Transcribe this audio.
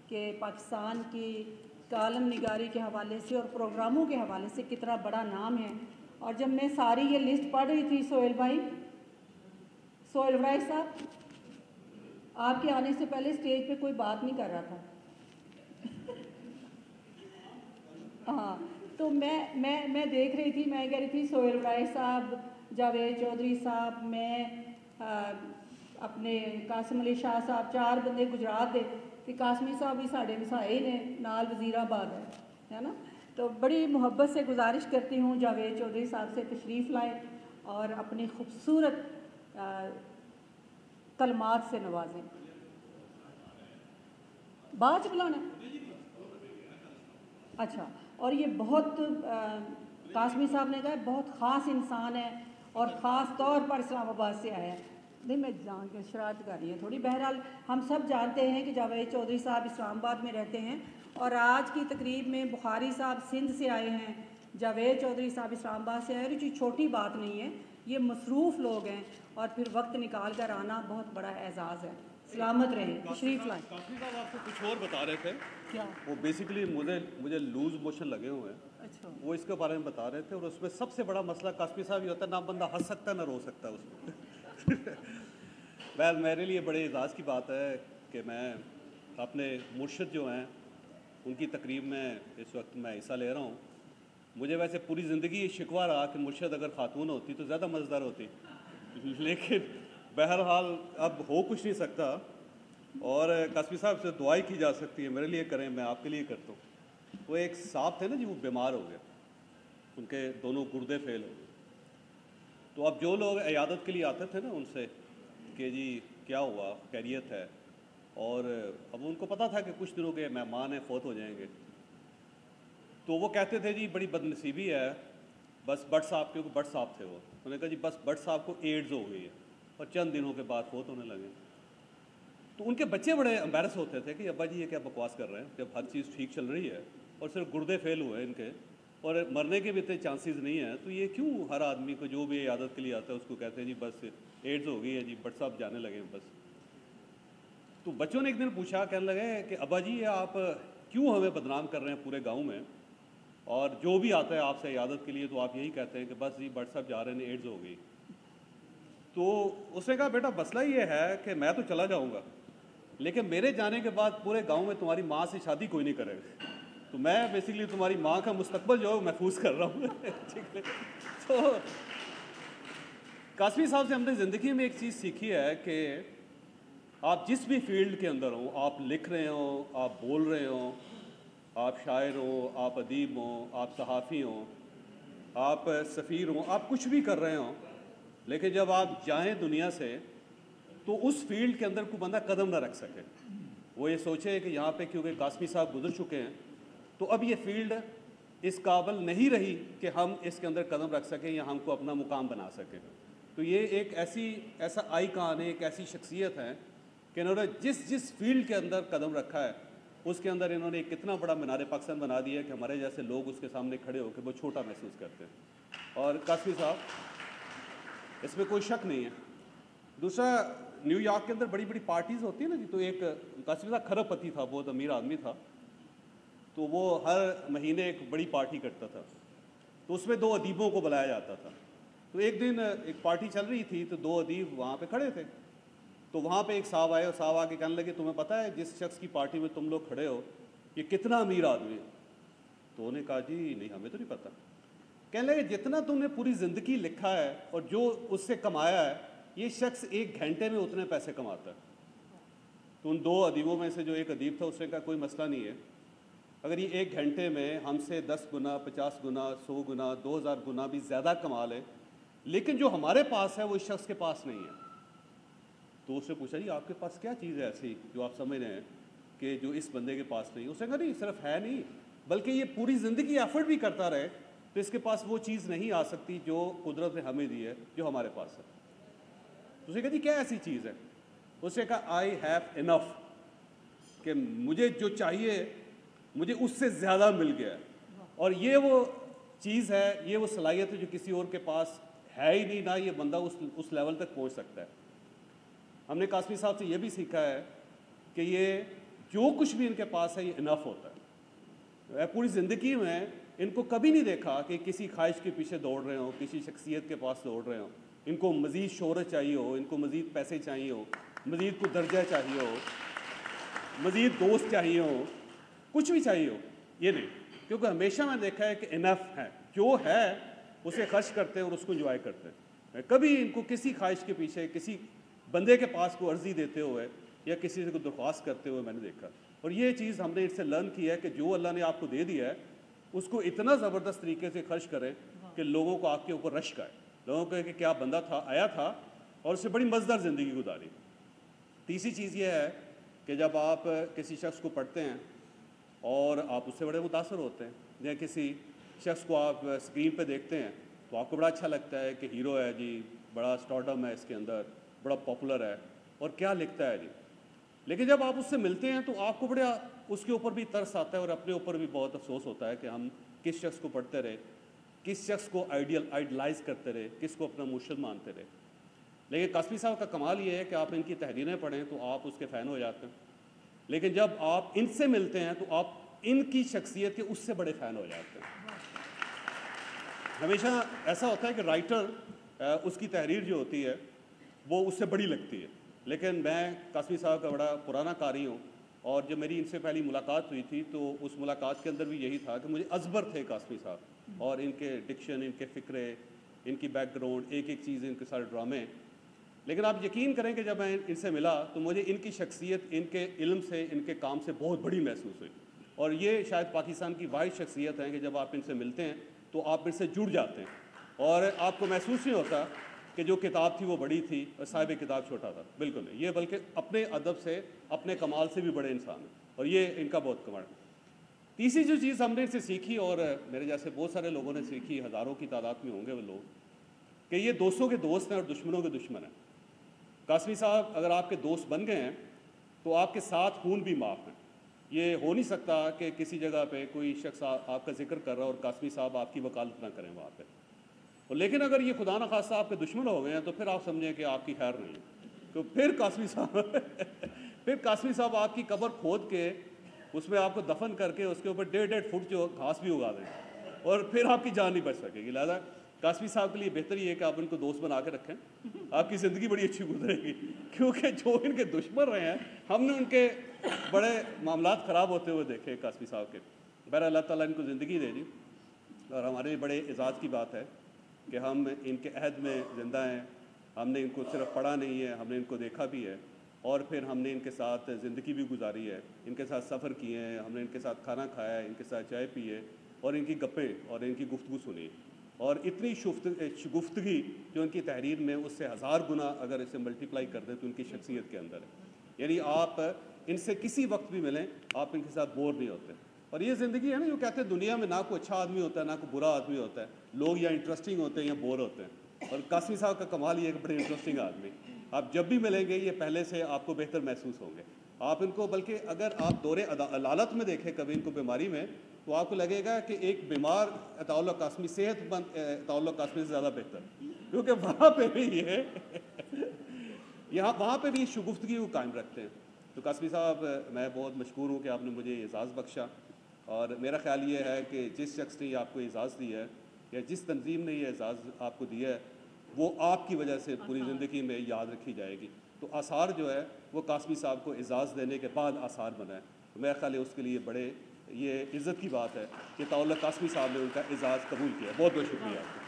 کہ پاکستان کی کالم نگاری کے حوالے سے اور پروگراموں کے حوالے سے کتنا بڑا نام ہے. اور جب میں ساری یہ لسٹ پڑھ رہی تھی، سہیل بھائی صاحب آپ کے آنے سے پہلے اسٹیج پہ کوئی بات نہیں کر رہا تھا. ہاں، تو میں دیکھ رہی تھی، میں کہہ رہی تھی سہیل بھائی صاحب، جاوید چودھری صاحب، میں اپنے قاسم علی شاہ صاحب، 4 بندے گجرات دے کہ قاسمی صاحب بھی ساڑھے مسائل نے نال وزیر آباد ہے نا. تو بڑی محبت سے گزارش کرتی ہوں جاوید چودھری صاحب سے تشریف لائیں اور اپنی خوبصورت کلمات سے نوازیں. بعد بلانا اچھا. اور یہ بہت قاسمی صاحب نے کہا بہت خاص انسان ہے اور خاص طور پر اسلام آباد سے آیا ہے. نہیں، میں جان کے شرارت کر رہی ہوں تھوڑی. بہرحال ہم سب جانتے ہیں کہ جاوید چودھری صاحب اسلام آباد میں رہتے ہیں اور آج کی تقریب میں بخاری صاحب سندھ سے آئے ہیں، جاوید چودھری صاحب اسلام آباد سے آئے. اور یہ چھوٹی بات نہیں ہے، یہ مصروف لوگ ہیں اور پھر وقت نکال کر آنا بہت بڑا اعزاز ہے. سلامت رہیں، تشریف لائیں. قاسمی صاحب آپ کو کچھ اور بتا رہے تھے. کیا؟ وہ بیسیکلی مجھے لوز موشن لگے ہوئے ہیں. اچھا. وہ اس کے بارے میں بتا رہے تھے اور اس میں سب سے بڑا مسئلہ قاسمی صاحب یہ ہوتا ہے، نہ بندہ ہنس سکتا ہے نہ رو سکتا ہے اس میں. ویل میرے لیے بڑے اعزاز کی بات ہے کہ میں اپنے مرشد جو ہیں ان کی تقریب میں اس وقت میں حصہ لے رہا ہوں. مجھے ویسے پوری زندگی یہ شکوہ رہا کہ مرشد اگر خاتون ہوتی تو زیادہ مزیدار ہوتی، لیکن بہرحال اب ہو کچھ نہیں سکتا. اور قاسمی صاحب سے دعائیں کی جا سکتی ہے، میرے لیے کریں، میں آپ کے لیے کرتا ہوں. وہ ایک صاحب تھے نا جی، وہ بیمار ہو گیا، ان کے دونوں گردے فیل ہو گئے. تو اب جو لوگ عیادت کے لیے آتے تھے نا ان سے کہ جی کیا ہوا، خیریت ہے، اور اب ان کو پتہ تھا کہ کچھ دنوں کے مہمان ہیں، فوت ہو جائیں گے. تو وہ کہتے تھے جی بڑی بدنصیبی ہے، بس بٹ صاحب، کیونکہ بٹ صاحب تھے وہ، انہوں نے کہا جی بس بٹ صاحب کو ایڈز ہو گئی ہے اور چند دنوں کے بعد فوت ہونے لگے. تو ان کے بچے بڑے امبیرس ہوتے تھے کہ ابا جی یہ کیا بکواس کر رہے ہیں، جب ہر چیز ٹھیک چل رہی ہے اور صرف گردے فیل ہوئے ان کے اور مرنے کے بھی اتنے چانسز نہیں ہیں، تو یہ کیوں ہر آدمی کو جو بھی عیادت کے لیے آتا ہے اس کو کہتے ہیں جی بس ایڈز ہو گئی ہے جی بٹ صاحب جانے لگے ہیں بس. تو بچوں نے ایک دن پوچھا، کہنے لگے کہ ابا جی آپ کیوں ہمیں بدنام کر رہے ہیں پورے گاؤں میں، اور جو بھی آتا ہے آپ سے عیادت کے لیے تو آپ یہی کہتے ہیں کہ بس جی بٹ صاحب جا رہے ہیں ایڈز ہو گئی. تو اس نے کہا بیٹا مسئلہ یہ ہے کہ میں تو چلا جاؤں گا لیکن میرے جانے کے بعد پورے گاؤں میں تمہاری ماں سے شادی کوئی نہیں کرے گا، تو میں بیسیکلی تمہاری ماں کا مستقبل جو ہے محفوظ کر رہا ہوں. ٹھیک ہے. تو قاسمی صاحب سے ہم نے زندگی میں ایک چیز سیکھی ہے کہ آپ جس بھی فیلڈ کے اندر ہوں، آپ لکھ رہے ہوں، آپ بول رہے ہوں، آپ شاعر ہوں، آپ ادیب ہوں، آپ صحافی ہوں، آپ سفیر ہوں، آپ کچھ بھی کر رہے ہوں، لیکن جب آپ جائیں دنیا سے تو اس فیلڈ کے اندر کوئی بندہ قدم نہ رکھ سکے. وہ یہ سوچے کہ یہاں پہ کیونکہ قاسمی صاحب گزر چکے ہیں تو اب یہ فیلڈ اس قابل نہیں رہی کہ ہم اس کے اندر قدم رکھ سکیں یا ہم کو اپنا مقام بنا سکیں. تو یہ ایک ایسا آئیکن ہے، ایک ایسی شخصیت ہے کہ انہوں نے جس فیلڈ کے اندر قدم رکھا ہے اس کے اندر انہوں نے ایک کتنا بڑا مینار پاکستان بنا دیا ہے کہ ہمارے جیسے لوگ اس کے سامنے کھڑے ہو کے وہ چھوٹا محسوس کرتے ہیں. اور قاسمی صاحب اس میں کوئی شک نہیں ہے. دوسرا، نیو یارک کے اندر بڑی بڑی پارٹیز ہوتی ہیں نا جی، تو ایک قاسمی صاحب کھرب پتی تھا، بہت امیر آدمی تھا، تو وہ ہر مہینے ایک بڑی پارٹی کرتا تھا، تو اس میں 2 ادیبوں کو بلایا جاتا تھا. تو ایک دن ایک پارٹی چل رہی تھی تو 2 ادیب وہاں پہ کھڑے تھے، تو وہاں پہ ایک صاحب آئے اور صاحب آ کے کہنے لگے تمہیں پتہ ہے جس شخص کی پارٹی میں تم لوگ کھڑے ہو یہ کتنا امیر آدمی ہے؟ تو انہوں نے کہا جی نہیں ہمیں تو نہیں پتہ. کہنے لگے جتنا تم نے پوری زندگی لکھا ہے اور جو اس سے کمایا ہے یہ شخص 1 گھنٹے میں اتنے پیسے کماتا ہے. تو ان 2 ادیبوں میں سے جو ایک ادیب تھا اس نے کہا کوئی مسئلہ نہیں ہے، اگر یہ 1 گھنٹے میں ہم سے 10 گنا 50 گنا 100 گنا 2000 گنا بھی زیادہ کما لے، لیکن جو ہمارے پاس ہے وہ اس شخص کے پاس نہیں ہے. تو اس نے پوچھا جی آپ کے پاس کیا چیز ہے ایسی جو آپ سمجھ رہے ہیں کہ جو اس بندے کے پاس نہیں؟ اس نے کہا نہیں صرف ہے نہیں بلکہ یہ پوری زندگی ایفرٹ بھی کرتا رہے تو اس کے پاس وہ چیز نہیں آ سکتی جو قدرت نے ہمیں دی ہے جو ہمارے پاس ہے. اس نے کہا جی کیا ایسی چیز ہے؟ اس نے کہا آئی ہیو انف، کہ مجھے جو چاہیے مجھے اس سے زیادہ مل گیا ہے، اور یہ وہ چیز ہے، یہ وہ صلاحیت ہے جو کسی اور کے پاس ہے ہی نہیں، نہ یہ بندہ اس لیول تک پہنچ سکتا ہے. ہم نے قاسمی صاحب سے یہ بھی سیکھا ہے کہ یہ جو کچھ بھی ان کے پاس ہے یہ انف ہوتا ہے. میں پوری زندگی میں ان کو کبھی نہیں دیکھا کہ کسی خواہش کے پیچھے دوڑ رہے ہوں, کسی شخصیت کے پاس دوڑ رہے ہوں. ان کو مزید شہرت چاہیے ہو, ان کو مزید پیسے چاہیے ہو, مزید کوئی درجہ چاہیے ہو, مزید دوست چاہیے ہو, کچھ بھی چاہیے ہو. یہ نہیں, کیونکہ ہمیشہ میں دیکھا ہے کہ انف ہے, جو ہے اسے خرچ کرتے ہیں اور اس کو انجوائے کرتے ہیں. کبھی ان کو کسی خواہش کے پیچھے کسی بندے کے پاس کو عرضی دیتے ہوئے یا کسی سے کوئی درخواست کرتے ہوئے میں نے دیکھا. اور یہ چیز ہم نے اس سے لرن کی ہے کہ جو اللہ نے آپ کو دے دیا ہے اس کو اتنا زبردست طریقے سے خرچ کریں کہ لوگوں کو آپ کے اوپر رشک آئے, لوگوں کو کہ کیا بندہ تھا, آیا تھا اور اس سے بڑی مزیدار زندگی گزاری. تیسری چیز یہ ہے کہ جب آپ کسی شخص کو پڑھتے ہیں اور آپ اس سے بڑے متاثر ہوتے ہیں, یا کسی شخص کو آپ اسکرین پہ دیکھتے ہیں تو آپ کو بڑا اچھا لگتا ہے کہ ہیرو ہے جی, بڑا اسٹارڈم ہے اس کے اندر, بڑا پاپولر ہے اور کیا لکھتا ہے جی. لیکن جب آپ اس سے ملتے ہیں تو آپ کو بڑا اس کے اوپر بھی ترس آتا ہے اور اپنے اوپر بھی بہت افسوس ہوتا ہے کہ ہم کس شخص کو پڑھتے رہے, کس شخص کو آئیڈلائز کرتے رہے, کس کو اپنا مرشد مانتے رہے. لیکن قاسمی صاحب کا کمال یہ ہے کہ آپ ان کی تحریریں پڑھیں تو آپ اس کے فین ہو جاتے ہیں, لیکن جب آپ ان سے ملتے ہیں تو آپ ان کی شخصیت کے اس سے بڑے فین ہو جاتے ہیں. ہمیشہ ایسا ہوتا ہے کہ رائٹر اس کی تحریر جو ہوتی ہے وہ اس سے بڑی لگتی ہے, لیکن میں قاسمی صاحب کا بڑا پرانا قاری ہوں اور جب میری ان سے پہلی ملاقات ہوئی تھی تو اس ملاقات کے اندر بھی یہی تھا کہ مجھے ازبر تھے قاسمی صاحب, اور ان کے ڈکشن, ان کے فکرے, ان کی بیک گراؤنڈ, ایک ایک چیز, ان کے سارے ڈرامے. لیکن آپ یقین کریں کہ جب میں ان سے ملا تو مجھے ان کی شخصیت ان کے علم سے, ان کے کام سے بہت بڑی محسوس ہوئی. اور یہ شاید پاکستان کی واحد شخصیت ہیں کہ جب آپ ان سے ملتے ہیں تو آپ ان سے جڑ جاتے ہیں اور آپ کو محسوس نہیں ہوتا کہ جو کتاب تھی وہ بڑی تھی اور صاحب کتاب چھوٹا تھا. بالکل نہیں, یہ بلکہ اپنے ادب سے, اپنے کمال سے بھی بڑے انسان ہیں, اور یہ ان کا بہت کمال ہے. تیسری جو چیز ہم نے ان سے سیکھی, اور میرے جیسے بہت سارے لوگوں نے سیکھی, ہزاروں کی تعداد میں ہوں گے وہ لوگ, کہ یہ دوستوں کے دوست ہیں اور دشمنوں کے دشمن ہیں. قاسمی صاحب اگر آپ کے دوست بن گئے ہیں تو آپ کے ساتھ خون بھی معاف ہیں. یہ ہو نہیں سکتا کہ کسی جگہ پہ کوئی شخص آپ کا ذکر کر رہا ہے اور قاسمی صاحب آپ کی وکالت نہ کریں وہاں پہ. اور لیکن اگر یہ خدا نخواستہ آپ کے دشمن ہو گئے ہیں تو پھر آپ سمجھیں کہ آپ کی خیر نہیں ہے, تو پھر قاسمی صاحب آپ کی قبر کھود کے اس میں آپ کو دفن کر کے اس کے اوپر 1.5 فٹ جو گھاس بھی اگا دیں اور پھر آپ کی جان نہیں بچ سکے گی. لہٰذا قاسمی صاحب کے لیے بہتر یہ ہے کہ آپ ان کو دوست بنا کے رکھیں, آپ کی زندگی بڑی اچھی گزرے گی. کیونکہ جو ان کے دشمن رہے ہیں, ہم نے ان کے بڑے معاملات خراب ہوتے ہوئے دیکھے قاسمی صاحب کے. بہرحال اللہ تعالیٰ ان کو زندگی دے دی, اور ہمارے بڑے اعزاز کی بات ہے کہ ہم ان کے عہد میں زندہ ہیں. ہم نے ان کو صرف پڑھا نہیں ہے, ہم نے ان کو دیکھا بھی ہے, اور پھر ہم نے ان کے ساتھ زندگی بھی گزاری ہے, ان کے ساتھ سفر کیے ہیں, ہم نے ان کے ساتھ کھانا کھایا ہے, ان کے ساتھ چائے پی ہے, اور ان کی گپیں اور ان کی گفتگو سنی, اور اتنی گفتگی جو ان کی تحریر میں اس سے 1000 گنا اگر اسے ملٹیپلائی کر دیں تو ان کی شخصیت کے اندر ہے. یعنی آپ ان سے کسی وقت بھی ملیں آپ ان کے ساتھ بور نہیں ہوتے. اور یہ زندگی ہے نا, جو کہتے ہیں دنیا میں نہ کوئی اچھا آدمی ہوتا ہے نہ کوئی برا آدمی ہوتا ہے, لوگ یا انٹرسٹنگ ہوتے ہیں یا بور ہوتے ہیں. اور قاسمی صاحب کا کمال یہ ہے کہ بڑے انٹرسٹنگ آدمی, آپ جب بھی ملیں گے یہ پہلے سے آپ کو بہتر محسوس ہوں گے. آپ ان کو, بلکہ اگر آپ دور علالت میں دیکھیں کبھی ان کو بیماری میں, تو آپ کو لگے گا کہ ایک بیمار عطاء اللہ قاسمی صحت مند عطاء اللہ قاسمی سے زیادہ بہتر, کیونکہ وہاں پہ بھی وہاں پہ بھی شگفتگی کو قائم رکھتے ہیں. تو قاسمی صاحب میں بہت مشکور ہوں کہ آپ نے مجھے اعزاز بخشا, اور میرا خیال یہ ہے کہ جس شخص نے آپ کو اعزاز دیا ہے یا جس تنظیم نے یہ اعزاز آپ کو دیا ہے وہ آپ کی وجہ سے پوری زندگی میں یاد رکھی جائے گی. تو آثار جو ہے وہ قاسمی صاحب کو اعزاز دینے کے بعد آثار بنا ہے. تو میرا خیال ہے اس کے لیے بڑے یہ عزت کی بات ہے کہ عطاء اللہ قاسمی صاحب نے ان کا اعزاز قبول کیا. بہت بہت شکریہ آپ کا.